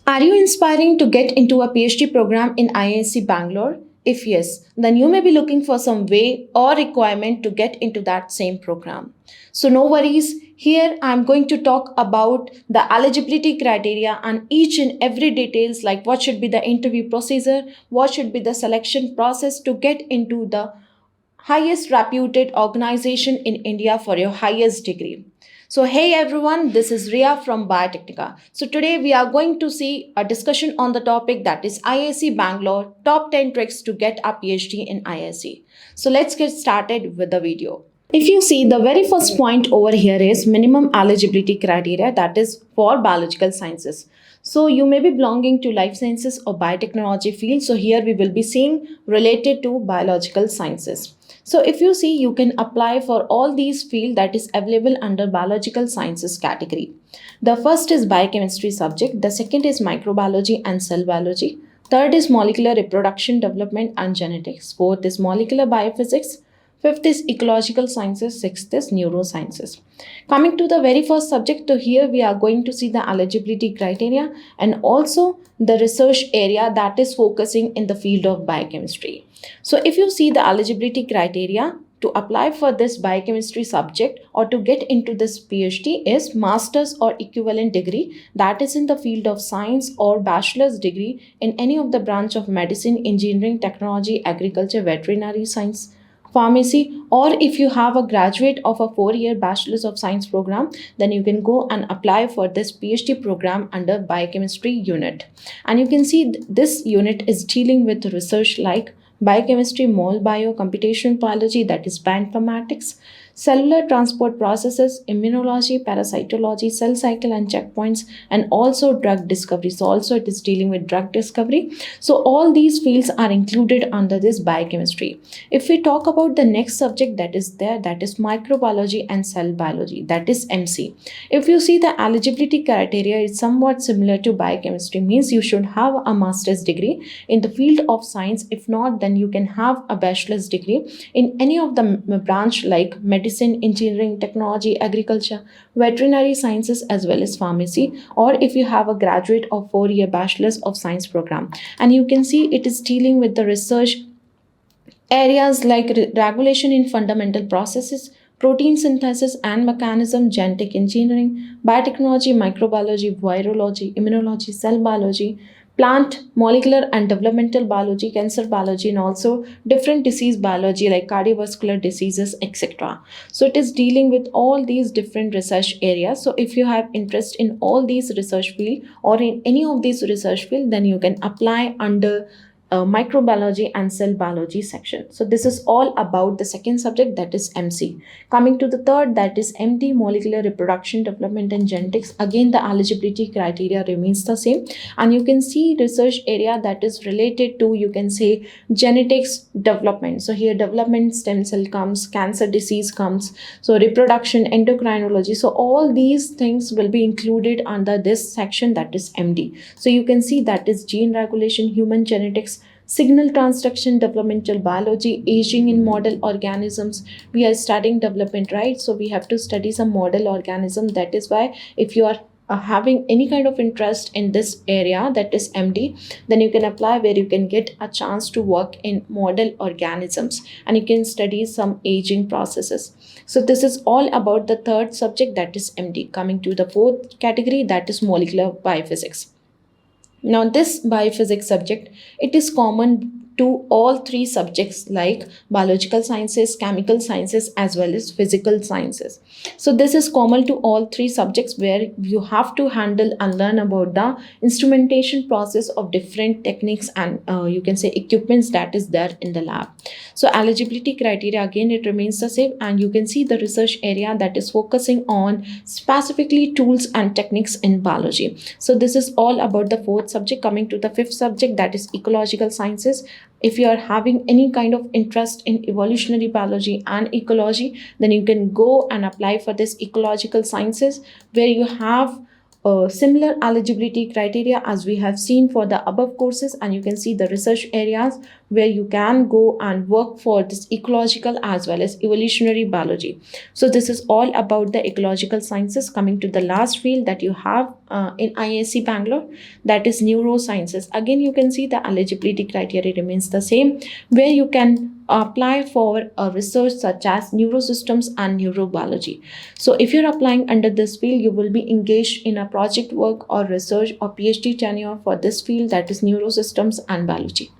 Are you inspiring to get into a PhD program in IISc Bangalore? If yes, then you may be looking for some way or requirement to get into that same program. So, no worries. Here I'm going to talk about the eligibility criteria and each and every details like what should be the interview procedure, what should be the selection process to get into the highest reputed organization in India for your highest degree. So, hey everyone, this is Ria from Biotechnica. So, today we are going to see a discussion on the topic that is IISc Bangalore top 10 tricks to get a PhD in IISc. So, let's get started with the video. If you see, the very first point over here is minimum eligibility criteria, that is for biological sciences. So you may be belonging to life sciences or biotechnology field. So here we will be seeing related to biological sciences. So if you see, you can apply for all these fields that is available under biological sciences category. The first is biochemistry subject. The second is microbiology and cell biology. Third is molecular reproduction development and genetics. Fourth is molecular biophysics. Fifth is ecological sciences. Sixth is neurosciences. Coming to the very first subject, to here we are going to see the eligibility criteria and also the research area that is focusing in the field of biochemistry. So if you see the eligibility criteria to apply for this biochemistry subject or to get into this PhD is master's or equivalent degree that is in the field of science or bachelor's degree in any of the branch of medicine, engineering, technology, agriculture, veterinary science, pharmacy, or if you have a graduate of a 4-year bachelor's of science program, then you can go and apply for this PhD program under biochemistry unit. And you can see this unit is dealing with research like biochemistry, mole bio, computational biology, that is bioinformatics, cellular transport processes, immunology, parasitology, cell cycle and checkpoints, and also drug discovery. So also it is dealing with drug discovery. So all these fields are included under this biochemistry. If we talk about the next subject that is there, that is microbiology and cell biology, that is MC. If you see the eligibility criteria is somewhat similar to biochemistry, means you should have a master's degree in the field of science. If not, then you can have a bachelor's degree in any of the branch like medicine, engineering, technology, agriculture, veterinary sciences, as well as pharmacy, or if you have a graduate of 4-year bachelor's of science program. And you can see it is dealing with the research areas like regulation in fundamental processes, protein synthesis and mechanism, genetic engineering, biotechnology, microbiology, virology, immunology, cell biology, plant, molecular and developmental biology, cancer biology, and also different disease biology like cardiovascular diseases, etc. So it is dealing with all these different research areas. So if you have interest in all these research field or in any of these research field, then you can apply under microbiology and cell biology section. So this is all about the second subject, that is MC. Coming to the third, that is MD, molecular reproduction development and genetics. Again, the eligibility criteria remains the same, and you can see research area that is related to, you can say, genetics development. So here development, stem cell comes, cancer disease comes, so reproduction, endocrinology. So all these things will be included under this section, that is MD. So you can see that is gene regulation, human genetics, signal transduction, developmental biology, aging in model organisms. We are studying development, right? So we have to study some model organism. That is why if you are having any kind of interest in this area, that is MD, then you can apply where you can get a chance to work in model organisms and you can study some aging processes. So this is all about the third subject, that is MD. Coming to the fourth category, that is molecular biophysics. Now this biophysics subject, it is common to all three subjects like biological sciences, chemical sciences, as well as physical sciences. So this is common to all three subjects where you have to handle and learn about the instrumentation process of different techniques and you can say equipments that is there in the lab. So eligibility criteria, again, it remains the same, and you can see the research area that is focusing on specifically tools and techniques in biology. So this is all about the fourth subject. Coming to the fifth subject, that is ecological sciences. If you are having any kind of interest in evolutionary biology and ecology, then you can go and apply for this ecological sciences where you have similar eligibility criteria as we have seen for the above courses, and you can see the research areas where you can go and work for this ecological as well as evolutionary biology. So this is all about the ecological sciences. Coming to the last field that you have in IISc Bangalore, that is neurosciences. Again, you can see the eligibility criteria remains the same, where you can apply for a research such as neurosystems and neurobiology. So if you're applying under this field, you will be engaged in a project work or research or PhD tenure for this field, that is neurosystems and biology.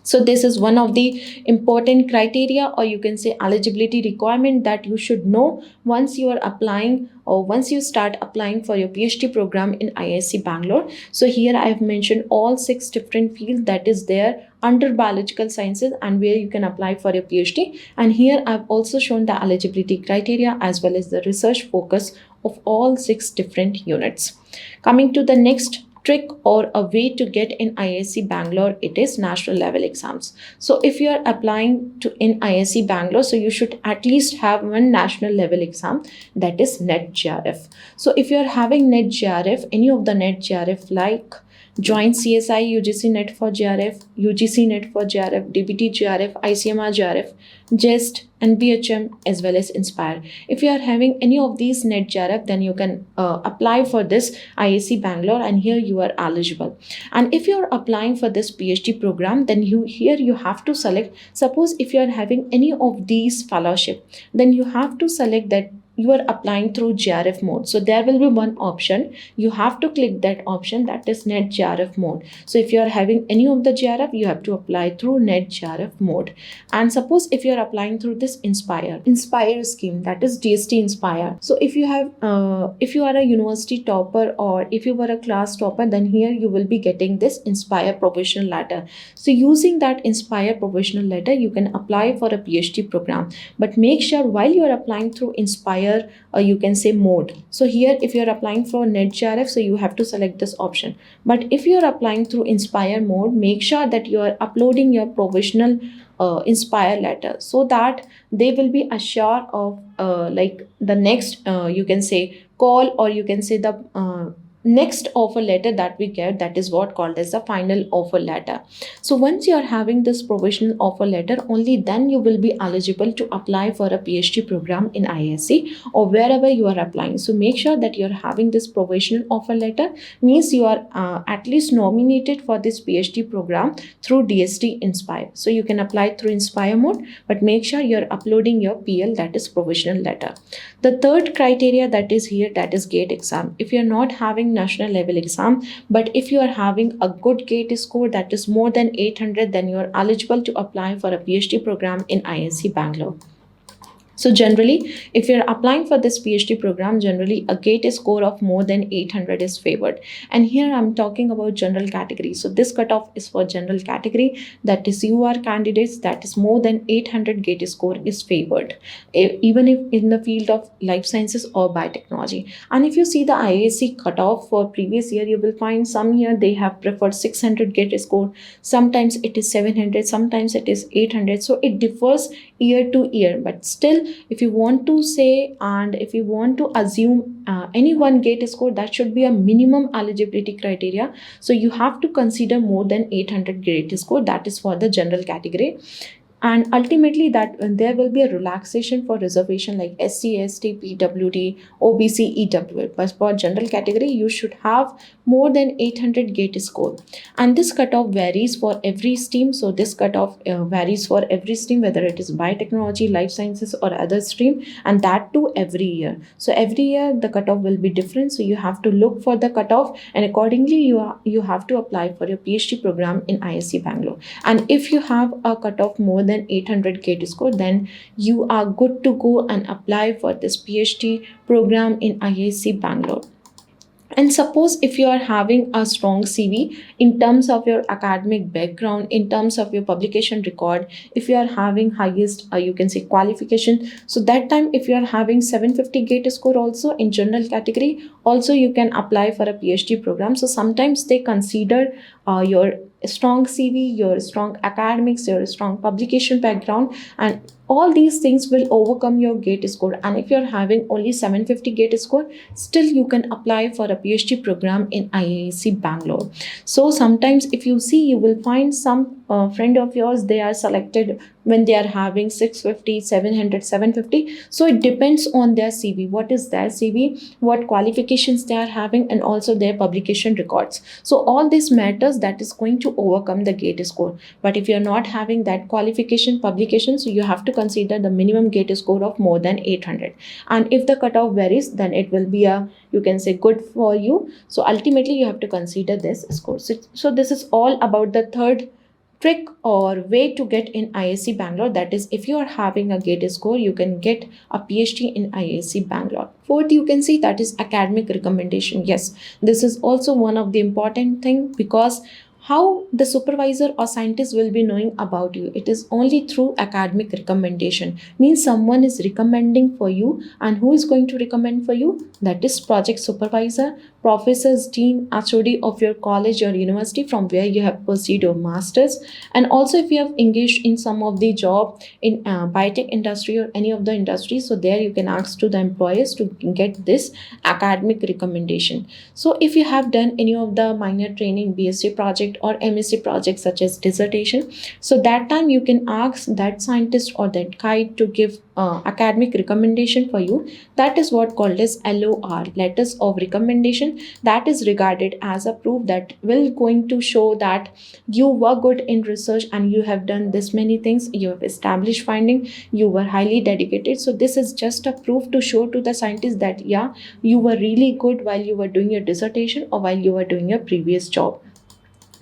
So this is one of the important criteria, or you can say eligibility requirement, that you should know once you are applying or once you start applying for your PhD program in IISc Bangalore. So here I have mentioned all 6 different fields that is there under biological sciences and where you can apply for your PhD. And here I've also shown the eligibility criteria as well as the research focus of all 6 different units. Coming to the next trick or a way to get in IISc Bangalore, it is national level exams. So if you are applying to in IISc Bangalore, so you should at least have one national level exam, that is NET JRF. So if you are having NET JRF, any of the NET JRF like Joint CSI UGC NET for JRF, UGC NET for JRF, DBT JRF, ICMR JRF, JEST, and BHM as well as Inspire. If you are having any of these NET JRF, then you can apply for this IISc Bangalore, and here you are eligible. And if you are applying for this PhD program, then here you have to select, suppose if you are having any of these fellowship, then you have to select that you are applying through JRF mode. So there will be one option. You have to click that option, that is NET JRF mode. So if you are having any of the JRF, you have to apply through NET JRF mode. And suppose if you are applying through this Inspire scheme, that is DST Inspire. So if you have, if you are a university topper or if you were a class topper, then here you will be getting this Inspire professional letter. So using that Inspire professional letter, you can apply for a PhD program. But make sure while you are applying through Inspire, or you can say mode. So here if you are applying for NET JRF, so you have to select this option. But if you are applying through Inspire mode, make sure that you are uploading your provisional Inspire letter, so that they will be assured of like the next you can say call, or you can say the next offer letter that we get, that is what called as the final offer letter. So once you are having this provisional offer letter, only then you will be eligible to apply for a PhD program in IISc or wherever you are applying. So make sure that you are having this provisional offer letter, means you are at least nominated for this PhD program through DST Inspire. So you can apply through Inspire mode, but make sure you are uploading your PL, that is provisional letter. The third criteria that is here, that is GATE exam. If you are not having national level exam, but if you are having a good GATE score that is more than 800, then you are eligible to apply for a PhD program in IISc Bangalore. So generally, if you're applying for this PhD program, generally a GATE score of more than 800 is favored. And here I'm talking about general category. So this cutoff is for general category, that is UR candidates, that is more than 800 GATE score is favored, even if in the field of life sciences or biotechnology. And if you see the IISc cutoff for previous year, you will find some year they have preferred 600 GATE score, sometimes it is 700, sometimes it is 800. So it differs year to year, but still if you want to say and if you want to assume any one GATE score, that should be a minimum eligibility criteria. So you have to consider more than 800 GATE score, that is for the general category. And ultimately that there will be a relaxation for reservation like SC, ST, PWD, OBC, EWL. But for general category, you should have more than 800 GATE score. And this cutoff varies for every stream. So this cutoff varies for every stream, whether it is biotechnology, life sciences or other stream, and that too every year. So every year the cutoff will be different. So you have to look for the cutoff, and accordingly you have to apply for your PhD program in IISc Bangalore. And if you have a cutoff more than 800 GATE score, then you are good to go and apply for this PhD program in IISc Bangalore. And suppose if you are having a strong CV in terms of your academic background, in terms of your publication record, if you are having highest you can say qualification, so that time if you are having 750 GATE score also in general category, also you can apply for a PhD program. So sometimes they consider your strong CV, your strong academics, your strong publication background, and all these things will overcome your GATE score. And if you're having only 750 GATE score, still you can apply for a PhD program in IISc Bangalore. So sometimes if you see, you will find some friend of yours, they are selected when they are having 650, 700, 750. So it depends on their CV. What is their CV? What qualifications they are having, and also their publication records. So all this matters, that is going to overcome the GATE score. But if you're not having that qualification publication, so you have to consider the minimum GATE score of more than 800. And if the cutoff varies, then it will be a, you can say, good for you. So ultimately you have to consider this score. So this is all about the third trick or way to get in IISc Bangalore. That is, if you are having a GATE score, you can get a PhD in IISc Bangalore. Fourth, you can see that is academic recommendation. Yes, this is also one of the important thing, because how the supervisor or scientist will be knowing about you? It is only through academic recommendation. Means someone is recommending for you, and who is going to recommend for you? That is project supervisor, professors, dean, HOD of your college or university from where you have pursued your masters. And also if you have engaged in some of the job in biotech industry or any of the industries, so there you can ask to the employers to get this academic recommendation. So if you have done any of the minor training, BSc project or MSc project such as dissertation, so that time you can ask that scientist or that guide to give academic recommendation for you. That is what called as LOR, letters of recommendation. That is regarded as a proof that will going to show that you were good in research and you have done this many things, you have established finding, you were highly dedicated. So this is just a proof to show to the scientist that yeah, you were really good while you were doing your dissertation or while you were doing your previous job.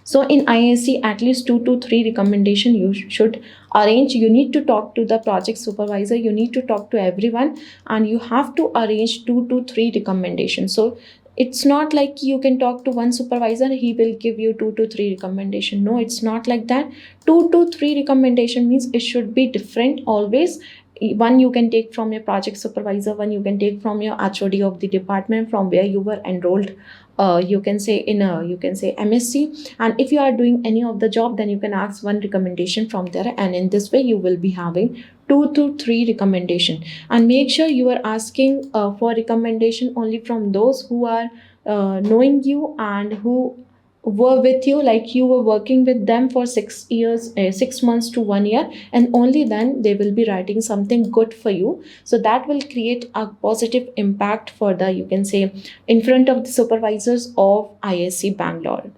So in IISc, at least 2 to 3 recommendation you should arrange. You need to talk to the project supervisor, you need to talk to everyone, and you have to arrange 2 to 3 recommendations. So it's not like you can talk to one supervisor, he will give you 2 to 3 recommendation. No, it's not like that. 2 to 3 recommendation means it should be different always. One you can take from your project supervisor, one you can take from your HOD of the department from where you were enrolled, you can say in a, you can say MSc. And if you are doing any of the job, then you can ask one recommendation from there, and in this way you will be having 2 to 3 recommendation. And make sure you are asking for recommendation only from those who are knowing you and who were with you, like you were working with them for 6 years, 6 months to 1 year, and only then they will be writing something good for you. So that will create a positive impact for the, you can say, in front of the supervisors of IISc Bangalore.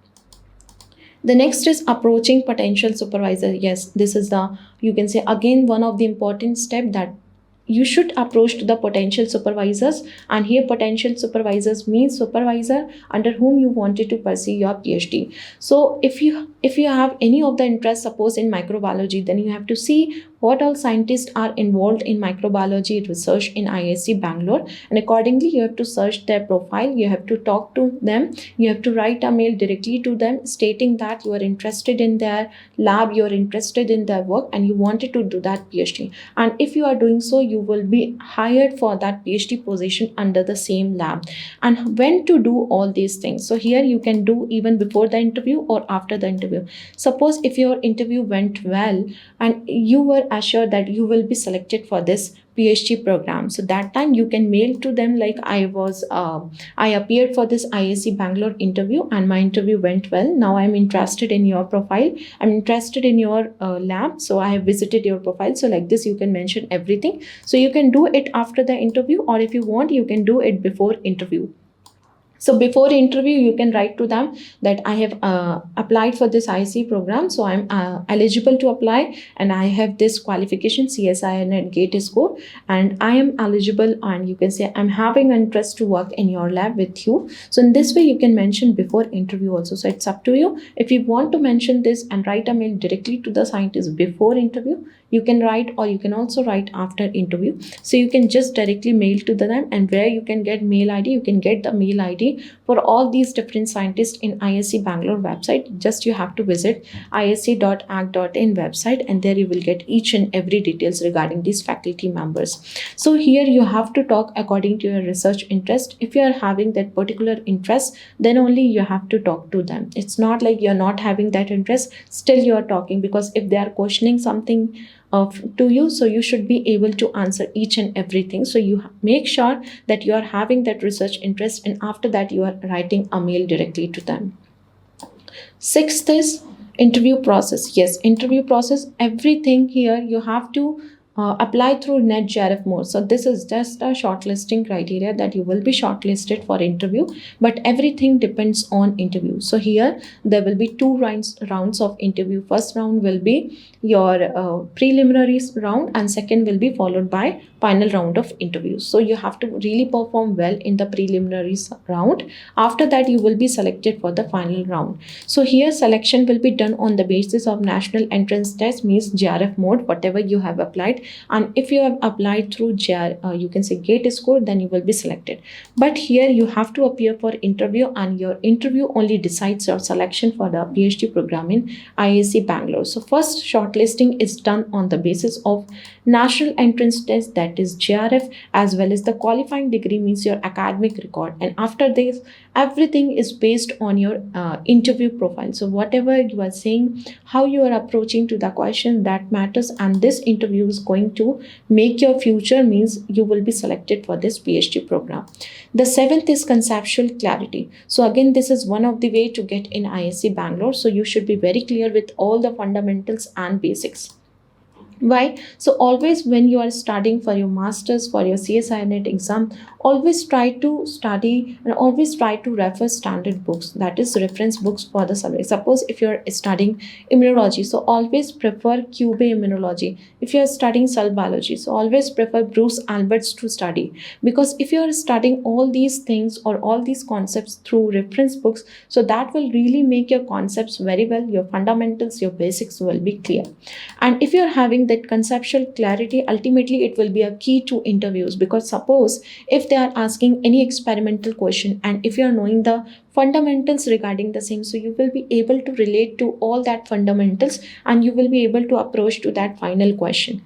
The next is approaching potential supervisor. Yes, this is the, you can say, again one of the important step, that you should approach to the potential supervisors. And here potential supervisors means supervisor under whom you wanted to pursue your PhD. So if you have any of the interest, suppose in microbiology, then you have to see what all scientists are involved in microbiology research in IISc Bangalore, and accordingly you have to search their profile, you have to talk to them, you have to write a mail directly to them stating that you are interested in their lab, you are interested in their work, and you wanted to do that PhD. And if you are doing so, you will be hired for that PhD position under the same lab. And when to do all these things? So here you can do even before the interview or after the interview. Suppose if your interview went well and you were assured that you will be selected for this PhD program, so that time you can mail to them like, I appeared for this IISc Bangalore interview and my interview went well. Now I'm interested in your profile, I'm interested in your lab, so I have visited your profile. So like this you can mention everything. So you can do it after the interview, or if you want you can do it before interview. So before interview, you can write to them that I have applied for this IC program, so I'm eligible to apply, and I have this qualification CSIR and GATE score, and I am eligible, and you can say I'm having interest to work in your lab with you. So in this way, you can mention before interview also. So it's up to you. If you want to mention this and write a mail directly to the scientist before interview, you can write, or you can also write after interview. So you can just directly mail to them, and where you can get mail ID, you can get the mail ID for all these different scientists in IISc Bangalore website. Just you have to visit isc.ac.in website, and there you will get each and every details regarding these faculty members. So here you have to talk according to your research interest. If you are having that particular interest, then only you have to talk to them. It's not like you're not having that interest, still you are talking, because if they are questioning something to you, so you should be able to answer each and everything. So you make sure that you are having that research interest, and after that you are writing a mail directly to them. Sixth is Interview process. Yes, interview process. Everything here you have to apply through NetJRF mode. So this is just a shortlisting criteria that you will be shortlisted for interview, but everything depends on interview. So here there will be two rounds of interview. First round will be your preliminary round, and second will be followed by final round of interviews. So you have to really perform well in the preliminary round. After that you will be selected for the final round. So here selection will be done on the basis of national entrance test, means JRF mode, whatever you have applied. And if you have applied through you can say gate score, then you will be selected. But here you have to appear for interview, and your interview only decides your selection for the PhD program in IISc Bangalore. So first shortlisting is done on the basis of national entrance test, that is JRF, as well as the qualifying degree, means your academic record. And after this, everything is based on your interview profile. So whatever you are saying, how you are approaching to the question, that matters, and this interview is going to make your future, means you will be selected for this PhD program. The seventh is conceptual clarity. So again, this is one of the way to get in IISc Bangalore. So you should be very clear with all the fundamentals and basics. Why? So always when you are studying for your masters, for your CSIR net exam, always try to study and always try to refer standard books, that is reference books for the subject. Suppose if you're studying immunology, so always prefer Cube immunology. If you're studying cell biology, so always prefer Bruce Alberts to study, because if you're studying all these things or all these concepts through reference books, so that will really make your concepts very well, your fundamentals, your basics will be clear. And if you're having that conceptual clarity, ultimately it will be a key to interviews, because suppose if they are asking any experimental question, and if you are knowing the fundamentals regarding the same, so you will be able to relate to all that fundamentals, and you will be able to approach to that final question.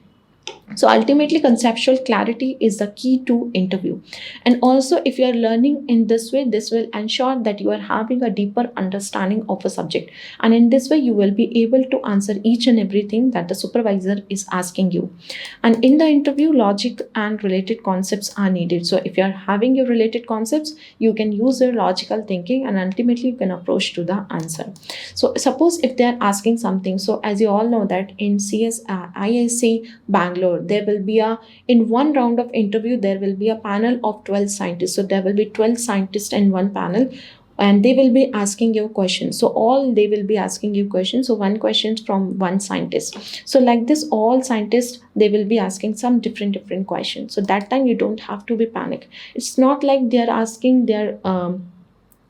So ultimately conceptual clarity is the key to interview. And also if you are learning in this way, this will ensure that you are having a deeper understanding of a subject, and in this way you will be able to answer each and everything that the supervisor is asking you. And in the interview, logic and related concepts are needed. So if you are having your related concepts, you can use your logical thinking, and ultimately you can approach to the answer. So suppose if they are asking something, so as you all know that in IISc Bangalore, there will be in one round of interview, there will be a panel of 12 scientists. So there will be 12 scientists in one panel, and they will be asking you questions. So all they will be asking you questions. So one question from one scientist. So like this, all scientists, they will be asking some different questions. So that time you don't have to be panic. It's not like they are asking their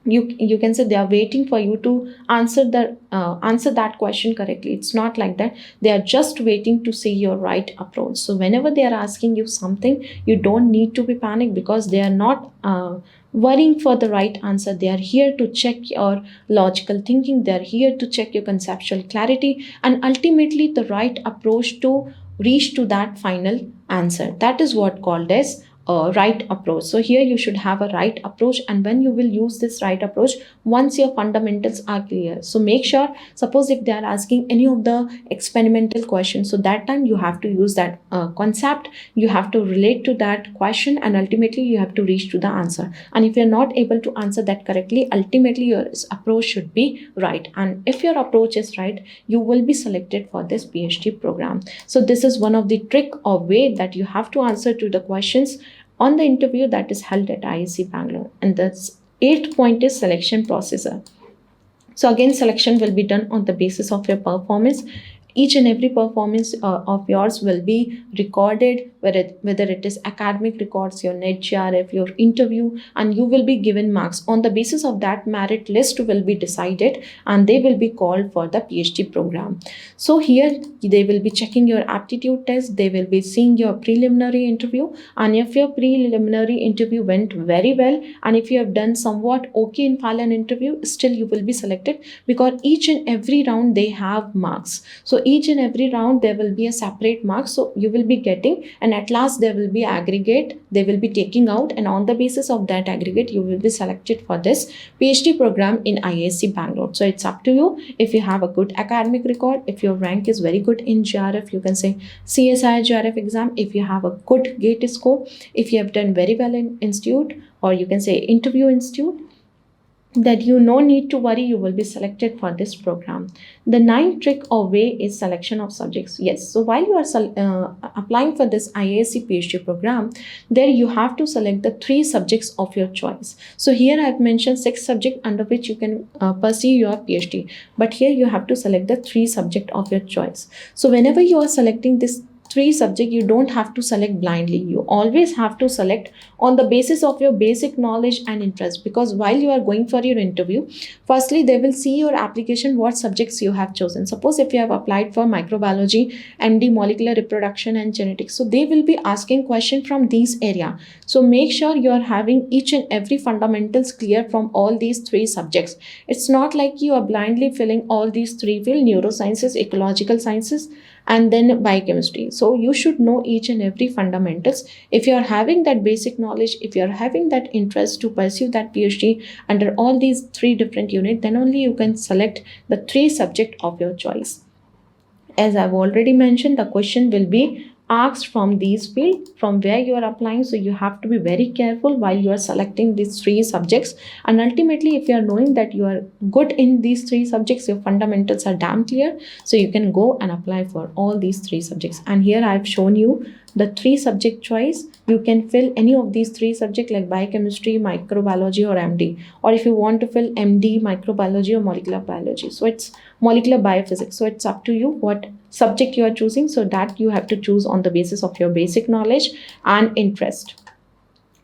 you can say they are waiting for you to answer that question correctly. It's not like that. They are just waiting to see your right approach. So whenever they are asking you something, you don't need to be panicked, because they are not worrying for the right answer. They are here to check your logical thinking, they are here to check your conceptual clarity, and ultimately the right approach to reach to that final answer. That is what called as right approach. So here you should have a right approach, and when you will use this right approach, once your fundamentals are clear. So make sure, suppose if they are asking any of the experimental questions, so that time you have to use that concept, you have to relate to that question, and ultimately you have to reach to the answer. And if you're not able to answer that correctly, ultimately your approach should be right. And if your approach is right, you will be selected for this PhD program. So this is one of the trick or way that you have to answer to the questions on the interview that is held at IISc Bangalore. And the eighth point is selection procedure. So again, selection will be done on the basis of your performance. Each and every performance of yours will be recorded, whether it is academic records, your net GRF, your interview, and you will be given marks. On the basis of that, merit list will be decided, and they will be called for the PhD program. So here they will be checking your aptitude test, they will be seeing your preliminary interview, and if your preliminary interview went very well, and if you have done somewhat okay in final interview, still you will be selected, because each and every round they have marks. So each and every round there will be a separate mark, so you will be getting, and at last there will be aggregate they will be taking out, and on the basis of that aggregate you will be selected for this PhD program in IISc Bangalore. So it's up to you. If you have a good academic record, if your rank is very good in GRF, you can say CSIR GRF exam, if you have a good gate score, if you have done very well in institute, or you can say interview institute, that you no need to worry, you will be selected for this program. The ninth trick or way is selection of subjects. Yes, so while you are applying for this IISc PhD program, there you have to select the 3 subjects of your choice. So here I've mentioned 6 subjects under which you can pursue your PhD, but here you have to select the 3 subjects of your choice. So whenever you are selecting this 3 subject, you don't have to select blindly. You always have to select on the basis of your basic knowledge and interest, because while you are going for your interview, firstly they will see your application, what subjects you have chosen. Suppose if you have applied for microbiology, MD molecular reproduction and genetics, so they will be asking question from these area. So make sure you are having each and every fundamentals clear from all these 3 subjects. It's not like you are blindly filling all these 3 field: neurosciences, ecological sciences, and then biochemistry. So you should know each and every fundamentals. If you are having that basic knowledge, if you are having that interest to pursue that PhD under all these 3 different units, then only you can select the 3 subject of your choice. As I've already mentioned, the question will be asked from these fields from where you are applying. So you have to be very careful while you are selecting these 3 subjects. And ultimately, if you are knowing that you are good in these 3 subjects, your fundamentals are damn clear, so you can go and apply for all these 3 subjects. And here I've shown you the 3 subject choice. You can fill any of these 3 subjects like biochemistry, microbiology, or MD. Or if you want to fill MD, microbiology, or molecular biology, so it's molecular biophysics. So it's up to you what subject you are choosing, so that you have to choose on the basis of your basic knowledge and interest.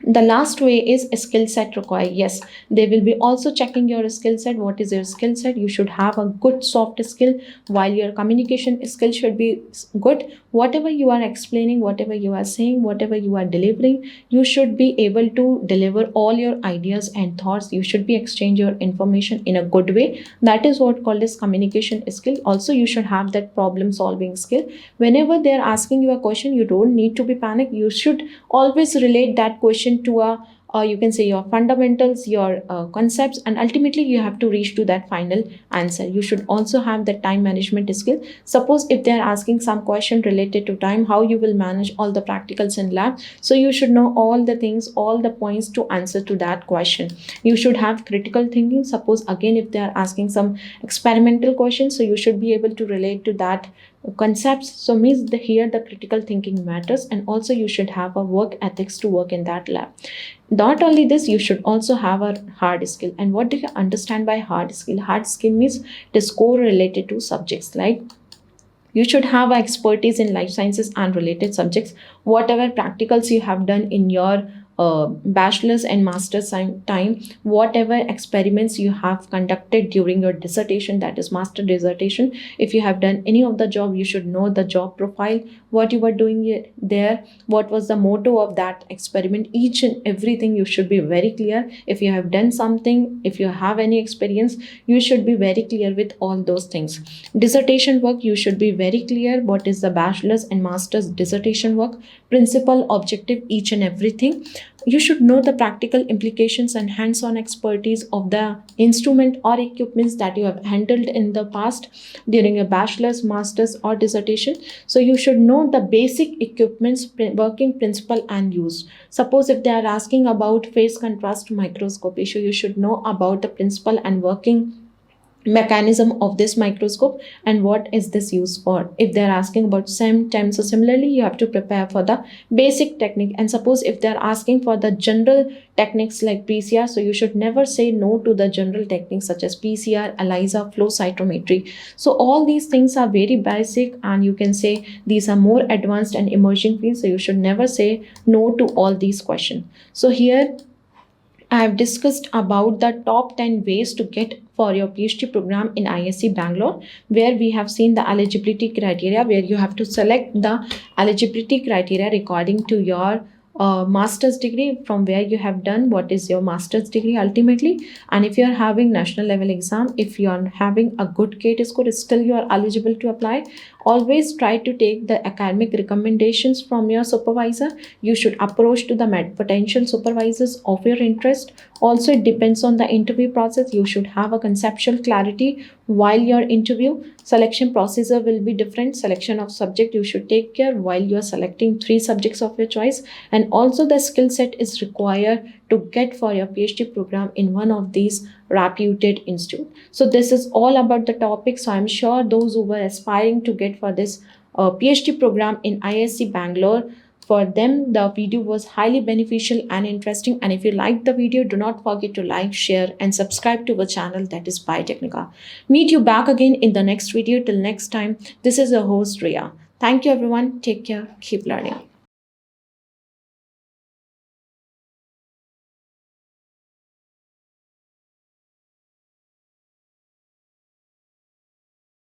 The last way is a skill set required. Yes, they will be also checking your skill set. What is your skill set? You should have a good soft skill, while your communication skill should be good. Whatever you are explaining, whatever you are saying, whatever you are delivering, you should be able to deliver all your ideas and thoughts. You should be exchange your information in a good way. That is what called as communication skill. Also, you should have that problem solving skill. Whenever they are asking you a question, you don't need to be panicked. You should always relate that question to a you can say your fundamentals, your concepts, and ultimately you have to reach to that final answer. You should also have the time management skill. Suppose if they are asking some question related to time, how you will manage all the practicals in lab, so you should know all the things, all the points to answer to that question. You should have critical thinking. Suppose again if they are asking some experimental questions, so you should be able to relate to that concepts. So means here the critical thinking matters, and also you should have a work ethics to work in that lab. Not only this, you should also have a hard skill. And what do you understand by hard skill? Hard skill means the score related to subjects, like you should have expertise in life sciences and related subjects. Whatever practicals you have done in your bachelor's and master's time, whatever experiments you have conducted during your dissertation, that is master dissertation, if you have done any of the job, you should know the job profile, what you were doing there, what was the motto of that experiment. Each and everything you should be very clear. If you have done something, if you have any experience, you should be very clear with all those things. Dissertation work, you should be very clear what is the bachelor's and master's dissertation work, principal, objective, each and everything. You should know the practical implications and hands-on expertise of the instrument or equipments that you have handled in the past during a bachelor's, master's, or dissertation. So you should know the basic equipments, working principle and use. Suppose if they are asking about phase contrast microscopy, so you should know about the principle and working mechanism of this microscope and what is this used for. If they're asking about SEM, TEM, so similarly you have to prepare for the basic technique. And suppose if they're asking for the general techniques like PCR, so you should never say no to the general techniques such as PCR, ELISA, flow cytometry. So all these things are very basic, and you can say these are more advanced and emerging fields, so you should never say no to all these questions. So here I have discussed about the top 10 ways to get for your PhD program in IISc Bangalore, where we have seen the eligibility criteria, where you have to select the eligibility criteria according to your master's degree, from where you have done, what is your master's degree ultimately. And if you are having national level exam, if you are having a good GATE score, still you are eligible to apply. Always try to take the academic recommendations from your supervisor. You should approach to the potential supervisors of your interest. Also, it depends on the interview process. You should have a conceptual clarity while your interview. Selection procedure will be different. Selection of subject you should take care while you are selecting 3 subjects of your choice. And also the skill set is required to get for your PhD program in one of these reputed institute. So this is all about the topic. So I'm sure those who were aspiring to get for this PhD program in IISc Bangalore, for them the video was highly beneficial and interesting. And if you liked the video, do not forget to like, share and subscribe to our channel, that is Biotechnica. Meet you back again in the next video. Till next time, this is your host Ria. Thank you everyone. Take care. Keep learning.